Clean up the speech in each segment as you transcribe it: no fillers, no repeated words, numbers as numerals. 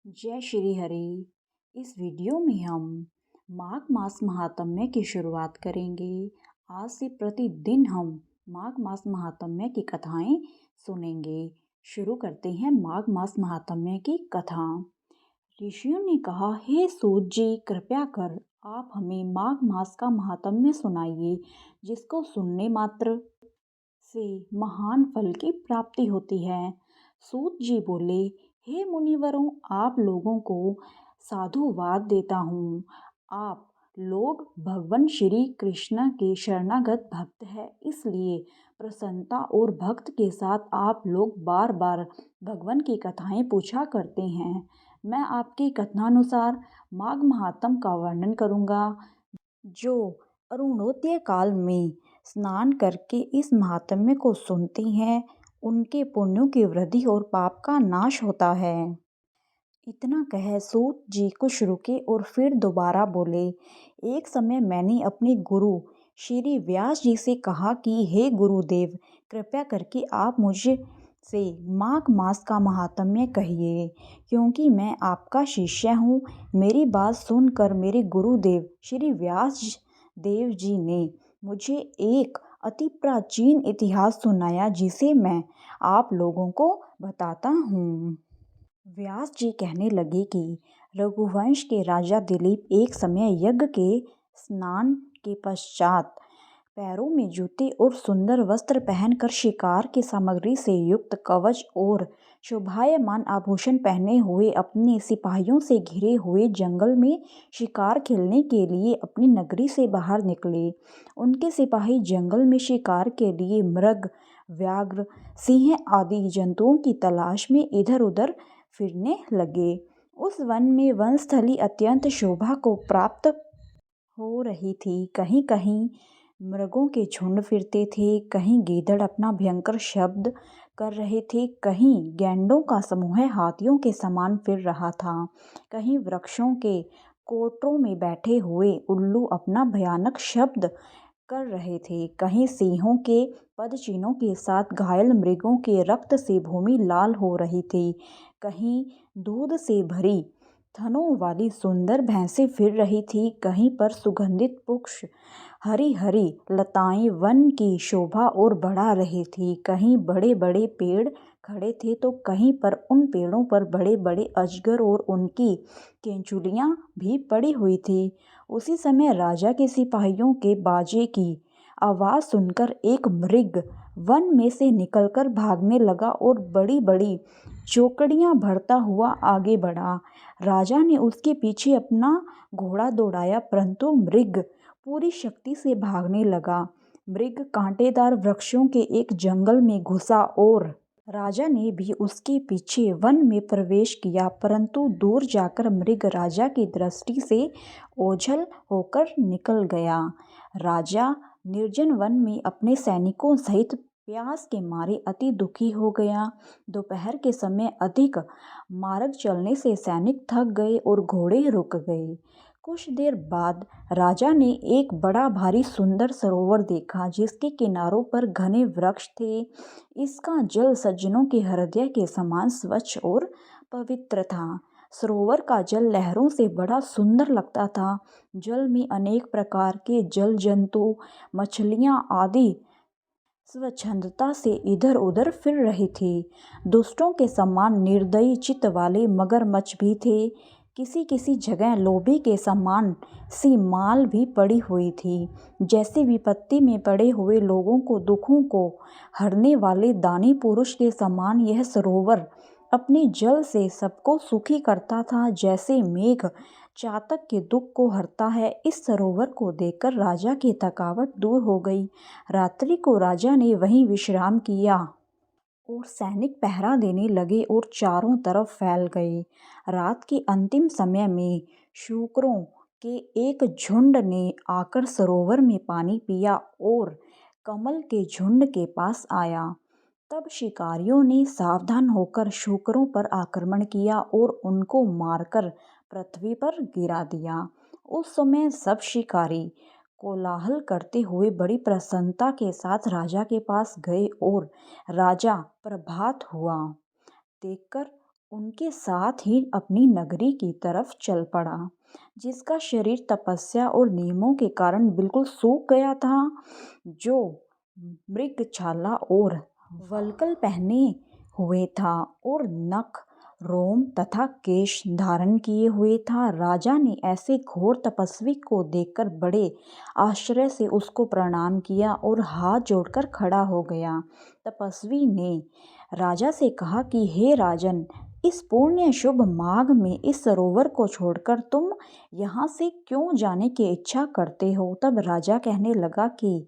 जय श्री हरि। इस वीडियो में हम माघ मास महात्म्य की शुरुआत करेंगे। आज से प्रतिदिन हम माघ मास महात्म्य की कथाएं सुनेंगे। शुरू करते हैं माघ मास महात्म्य की कथा। ऋषियों ने कहा, हे सूत जी, कृपया कर आप हमें माघ मास का महात्म्य सुनाइए, जिसको सुनने मात्र से महान फल की प्राप्ति होती है। सूत जी बोले, हे मुनिवरों, आप लोगों को साधुवाद देता हूँ। आप लोग भगवान श्री कृष्ण के शरणागत भक्त हैं, इसलिए प्रसन्नता और भक्त के साथ आप लोग बार बार भगवान की कथाएं पूछा करते हैं। मैं आपके कथनानुसार माघ महात्म का वर्णन करूँगा। जो अरुणोदय काल में स्नान करके इस महात्म्य को सुनते हैं, उनके पुण्यों की वृद्धि और पाप का नाश होता है। इतना कह सूत जी कुछ रुके और फिर दोबारा बोले, एक समय मैंने अपने गुरु श्री व्यास जी से कहा कि हे गुरुदेव, कृपया करके आप मुझे से माघ मास का महात्म्य कहिए, क्योंकि मैं आपका शिष्य हूँ। मेरी बात सुनकर मेरे गुरुदेव श्री व्यास देव जी ने मुझे एक अति प्राचीन इतिहास सुनाया, जिसे मैं आप लोगों को बताता हूँ। व्यास जी कहने लगे कि रघुवंश के राजा दिलीप एक समय यज्ञ के स्नान के पश्चात पैरों में जूते और सुंदर वस्त्र पहनकर शिकार की सामग्री से युक्त कवच और शोभायमान आभूषण पहने हुए अपने सिपाहियों से घिरे हुए जंगल में शिकार खेलने के लिए अपनी नगरी से बाहर निकले। उनके सिपाही जंगल में शिकार के लिए मृग, व्याघ्र, सिंह आदि जंतुओं की तलाश में इधर उधर फिरने लगे। उस वन में वनस्थली अत्यंत शोभा को प्राप्त हो रही थी। कहीं कहीं मृगों के झुंड फिरते थे, कहीं गीदड़ अपना भयंकर शब्द कर रहे थे, कहीं गैंडों का समूह हाथियों के समान फिर रहा था, कहीं वृक्षों के कोटरों में बैठे हुए उल्लू अपना भयानक शब्द कर रहे थे, कहीं सिंहों के पदचिन्हों के साथ घायल मृगों के रक्त से भूमि लाल हो रही थी, कहीं दूध से भरी थनों वाली सुंदर भैंसें फिर रही थी, कहीं पर सुगंधित पुष्प, हरी हरी लताएं वन की शोभा और बढ़ा रही थी, कहीं बड़े बड़े पेड़ खड़े थे तो कहीं पर उन पेड़ों पर बड़े बड़े अजगर और उनकी केंचुलियां भी पड़ी हुई थी। उसी समय राजा के सिपाहियों के बाजे की आवाज़ सुनकर एक मृग वन में से निकलकर भागने लगा और बड़ी बड़ी चौकड़ियां भरता हुआ आगे बढ़ा। राजा ने उसके पीछे अपना घोड़ा दौड़ाया, परंतु मृग पूरी शक्ति से भागने लगा। मृग कांटेदार वृक्षों के एक जंगल में घुसा और राजा ने भी उसके पीछे वन में प्रवेश किया, परंतु दूर जाकर मृग राजा की दृष्टि से ओझल होकर निकल गया। राजा निर्जन वन में अपने सैनिकों सहित प्यास के मारे अति दुखी हो गया। दोपहर के समय अधिक मार्ग चलने से सैनिक थक गए और घोड़े रुक गए। कुछ देर बाद राजा ने एक बड़ा भारी सुंदर सरोवर देखा, जिसके किनारों पर घने वृक्ष थे। इसका जल सज्जनों के हृदय के समान स्वच्छ और पवित्र था। सरोवर का जल लहरों से बड़ा सुंदर लगता था। जल में अनेक प्रकार के जल जंतु, मछलियां आदि स्वच्छंदता से इधर उधर फिर रही थी। दुष्टों के समान निर्दयी चित्त वाले मगरमच्छ भी थे। किसी किसी जगह लोभी के समान सी माल भी पड़ी हुई थी। जैसे विपत्ति में पड़े हुए लोगों को दुखों को हरने वाले दानी पुरुष के समान यह सरोवर अपने जल से सबको सुखी करता था, जैसे मेघ चातक के दुख को हरता है। इस सरोवर को देखकर राजा की थकावट दूर हो गई। रात्रि को राजा ने वहीं विश्राम किया और सैनिक पहरा देने लगे और चारों तरफ फैल गए। रात के अंतिम समय में शूकरों के एक झुंड ने आकर सरोवर में पानी पिया और कमल के झुंड के पास आया। तब शिकारियों ने सावधान होकर शूकरों पर आक्रमण किया और उनको मारकर पृथ्वी पर गिरा दिया। उस समय सब शिकारी कोलाहल करते हुए बड़ी प्रसन्नता के साथ राजा के पास गए और राजा प्रभात हुआ देखकर उनके साथ ही अपनी नगरी की तरफ चल पड़ा, जिसका शरीर तपस्या और नियमों के कारण बिल्कुल सूख गया था। जो मृगछाला और वल्कल पहने हुए था और नख, रोम तथा केश धारण किए हुए था। राजा ने ऐसे घोर तपस्वी को देखकर बड़े आश्चर्य से उसको प्रणाम किया और हाथ जोड़कर खड़ा हो गया। तपस्वी ने राजा से कहा कि हे राजन, इस पुण्य शुभ माघ में इस सरोवर को छोड़कर तुम यहाँ से क्यों जाने की इच्छा करते हो? तब राजा कहने लगा कि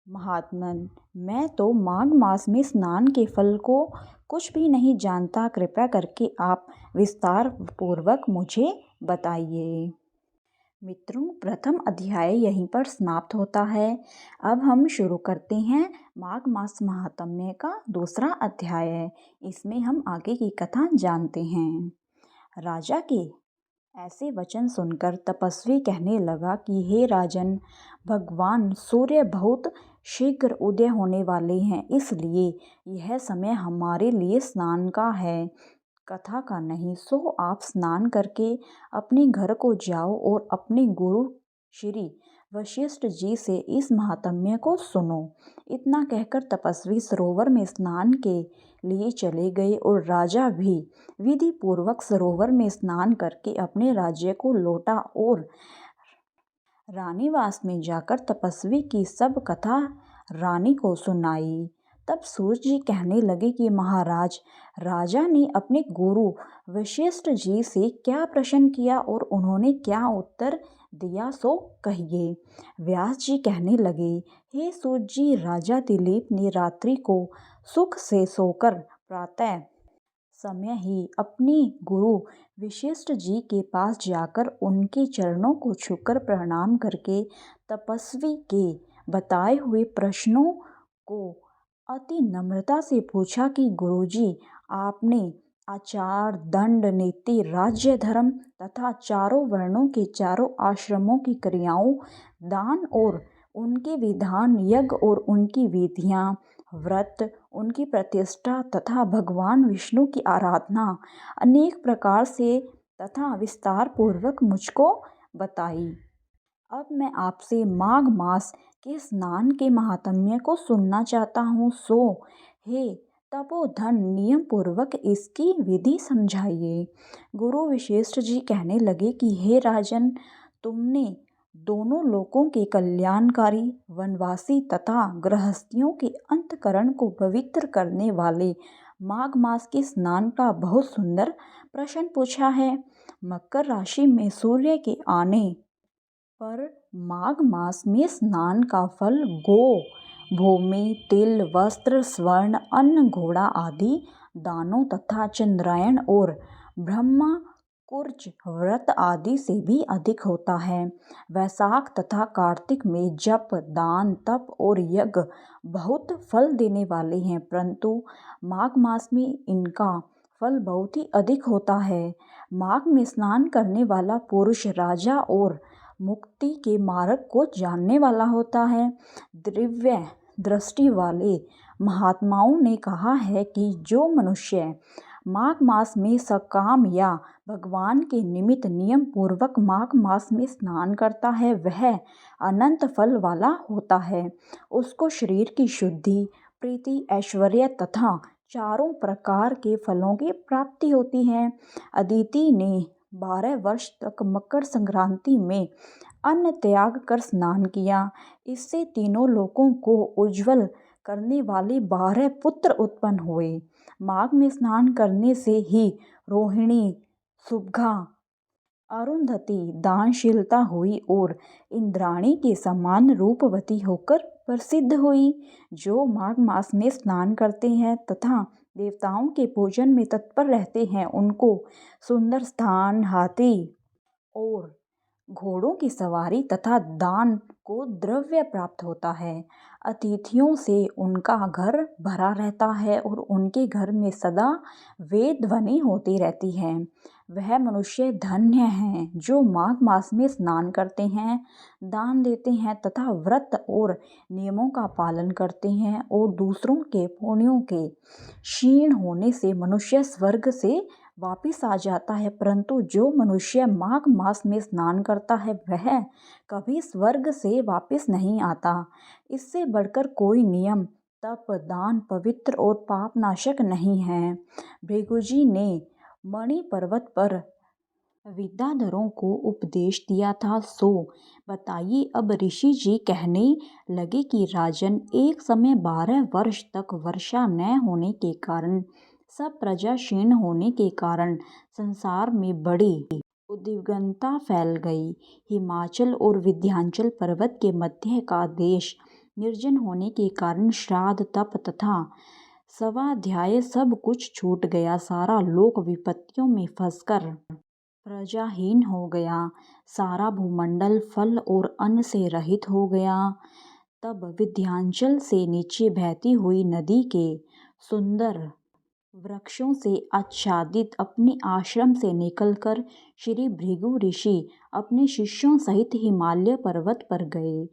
महात्मन, मैं तो माघ मास में स्नान के फल को कुछ भी नहीं जानता। कृपया करके आप विस्तार पूर्वक मुझे बताइए। मित्रों, प्रथम अध्याय यहीं पर समाप्त होता है। अब हम शुरू करते हैं माघ मास महात्म्य का दूसरा अध्याय। इसमें हम आगे की कथा जानते हैं। राजा के ऐसे वचन सुनकर तपस्वी कहने लगा कि हे राजन, भगवान सूर्य बहुत शीघ्र उदय होने वाले हैं, इसलिए यह समय हमारे लिए स्नान का है, कथा का नहीं। सो आप स्नान करके अपने घर को जाओ और अपने गुरु श्री वशिष्ठ जी से इस महात्म्य को सुनो। इतना कहकर तपस्वी सरोवर में स्नान के लिए चले गए और राजा भी विधि पूर्वक सरोवर में स्नान करके अपने राज्य को लौटा और रानीवास में जाकर तपस्वी की सब कथा रानी को सुनाई। तब सूर्य जी कहने लगे कि महाराज, राजा ने अपने गुरु वशिष्ठ जी से क्या प्रश्न किया और उन्होंने क्या उत्तर दिया, सो कहिए। व्यास जी कहने लगे, हे सूर्य जी, राजा दिलीप ने रात्रि को सुख से सोकर प्रातः समय ही अपने गुरु वशिष्ठ जी के पास जाकर उनके चरणों को छूकर प्रणाम करके तपस्वी के बताए हुए प्रश्नों को अति नम्रता से पूछा कि गुरुजी, आपने आचार, दंड, नीति, राज्य, धर्म तथा चारों वर्णों के चारों आश्रमों की क्रियाओं, दान और उनके विधान, यज्ञ और उनकी विधियां, व्रत, उनकी प्रतिष्ठा तथा भगवान विष्णु की आराधना अनेक प्रकार से तथा विस्तार पूर्वक मुझको बताई। अब मैं आपसे माघ मास के स्नान के महात्म्य को सुनना चाहता हूँ। सो हे तपोधन, नियम पूर्वक इसकी विधि समझाइए। गुरु वशिष्ठ जी कहने लगे कि हे राजन, तुमने दोनों लोकों के कल्याणकारी, वनवासी तथा गृहस्थियों के अंतकरण को पवित्र करने वाले माघ मास के स्नान का बहुत सुंदर प्रश्न पूछा है। मकर राशि में सूर्य के आने पर माघ मास में स्नान का फल गो, भूमि, तिल, वस्त्र, स्वर्ण, अन्न, घोड़ा आदि दानों तथा चंद्रायन और ब्रह्मा कुर्ज व्रत आदि से भी अधिक होता है। वैशाख तथा कार्तिक में जप, दान, तप और यज्ञ बहुत फल देने वाले हैं, परंतु माघ मास में इनका फल बहुत ही अधिक होता है। माघ में स्नान करने वाला पुरुष राजा और मुक्ति के मार्ग को जानने वाला होता है। दिव्य दृष्टि वाले महात्माओं ने कहा है कि जो मनुष्य माघ मास में सकाम या भगवान के निमित्त नियम पूर्वक माघ मास में स्नान करता है, वह अनंत फल वाला होता है। उसको शरीर की शुद्धि, प्रीति, ऐश्वर्य तथा चारों प्रकार के फलों की प्राप्ति होती है। अदिति ने 12 वर्ष तक मकर संक्रांति में अन्न त्याग कर स्नान किया। इससे तीनों लोकों को उज्जवल करने वाले 12 पुत्र उत्पन्न हुए। माघ में स्नान करने से ही रोहिणी, सुभगा, अरुंधति दानशीलता हुई और इंद्राणी के समान रूपवती होकर प्रसिद्ध हुई। जो माघ मास में स्नान करते हैं तथा देवताओं के पूजन में तत्पर रहते हैं, उनको सुंदर स्थान, हाथी और घोड़ों की सवारी तथा दान को द्रव्य प्राप्त होता है। अतिथियों से उनका घर भरा रहता है और उनके घर में सदा वेद ध्वनि होती रहती है। वह मनुष्य धन्य हैं जो माघ मास में स्नान करते हैं, दान देते हैं तथा व्रत और नियमों का पालन करते हैं और दूसरों के पुण्यों के क्षीण होने से मनुष्य स्वर्ग से वापिस आ जाता है। परंतु जो मनुष्य माघ मास में स्नान करता है वह कभी स्वर्ग से वापिस नहीं आता। इससे बढ़कर कोई नियम, तप, दान पवित्र और पापनाशक नहीं है। भृगुजी ने मणि पर्वत पर विद्याधरों को उपदेश दिया था। सो बताइए, अब ऋषि जी कहने लगे कि राजन, एक समय 12 वर्ष तक वर्षा न होने के कारण, सब प्रजा क्षीण होने के कारण संसार में बड़ी उद्विग्नता फैल गई। हिमाचल और विंध्याचल पर्वत के मध्य का देश निर्जन होने के कारण श्राद्ध, तप तथा स्वाध्याय सब कुछ छूट गया। सारा लोक विपत्तियों में फंसकर प्रजाहीन हो गया। सारा भूमंडल फल और अन्न से रहित हो गया। तब विंध्याचल से नीचे बहती हुई नदी के सुंदर वृक्षों से आच्छादित अपने आश्रम से निकलकर श्री भृगु ऋषि अपने शिष्यों सहित हिमालय पर्वत पर गए।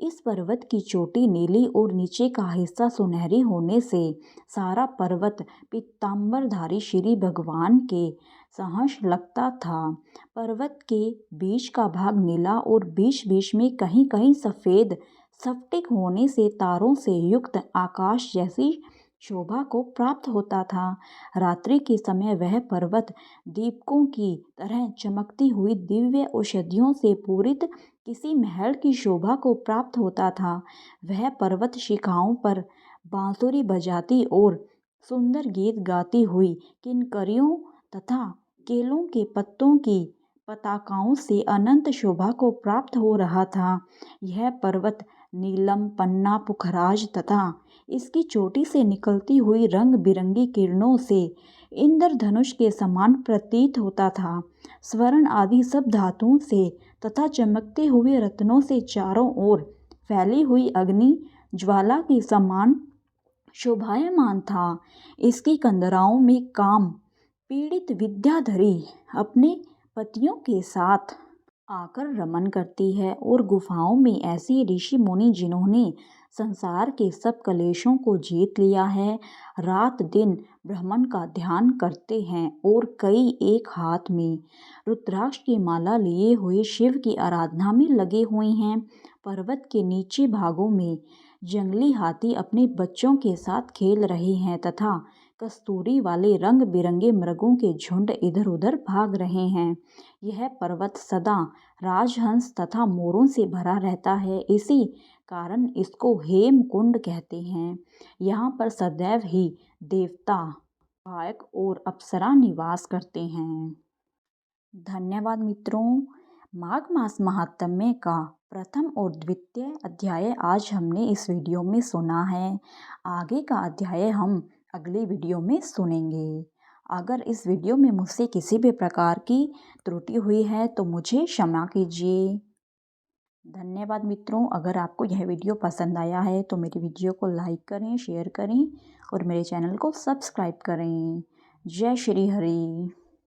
इस पर्वत की चोटी नीली और नीचे का हिस्सा सुनहरी होने से सारा पर्वत पीतांबरधारी श्री भगवान के सहर्ष लगता था। पर्वत के बीच का भाग नीला और बीच बीच में कहीं कहीं सफ़ेद स्फटिक होने से तारों से युक्त आकाश जैसी शोभा को प्राप्त होता था। रात्रि के समय वह पर्वत दीपकों की तरह चमकती हुई दिव्य औषधियों से पूरित किसी महल की शोभा को प्राप्त होता था। वह पर्वत शिखाओं पर बांसुरी बजाती और सुंदर गीत गाती हुई किंकरियों तथा केलों के पत्तों की पताकाओं से अनंत शोभा को प्राप्त हो रहा था। यह पर्वत नीलम, पन्ना, पुखराज तथा इसकी चोटी से निकलती हुई रंग बिरंगी किरणों से इंद्रधनुष के समान प्रतीत होता था। स्वर्ण आदि सब धातुओं से तथा चमकते हुए रत्नों से चारों ओर फैली हुई अग्नि ज्वाला के समान शोभायमान था। इसकी कंदराओं में काम पीड़ित विद्याधरी अपने पतियों के साथ आकर रमन करती है और गुफाओं में ऐसे ऋषि मुनि जिन्होंने संसार के सब कलेशों को जीत लिया है, रात दिन ब्रह्मन का ध्यान करते हैं और कई एक हाथ में रुद्राक्ष की माला लिए हुए शिव की आराधना में लगे हुए हैं। पर्वत के नीचे भागों में जंगली हाथी अपने बच्चों के साथ खेल रहे हैं तथा कस्तूरी वाले रंग बिरंगे मृगों के झुंड इधर उधर भाग रहे हैं। यह पर्वत सदा राजहंस तथा मोरों से भरा रहता है, इसी कारण इसको हेमकुंड कहते हैं। यहाँ पर सदैव ही देवता, गायक और अप्सरा निवास करते हैं। धन्यवाद मित्रों। माघ मास महात्म्य का प्रथम और द्वितीय अध्याय आज हमने इस वीडियो में सुना है। आगे का अध्याय हम अगली वीडियो में सुनेंगे। अगर इस वीडियो में मुझसे किसी भी प्रकार की त्रुटि हुई है तो मुझे क्षमा कीजिए। धन्यवाद मित्रों। अगर आपको यह वीडियो पसंद आया है तो मेरी वीडियो को लाइक करें, शेयर करें और मेरे चैनल को सब्सक्राइब करें। जय श्री हरि।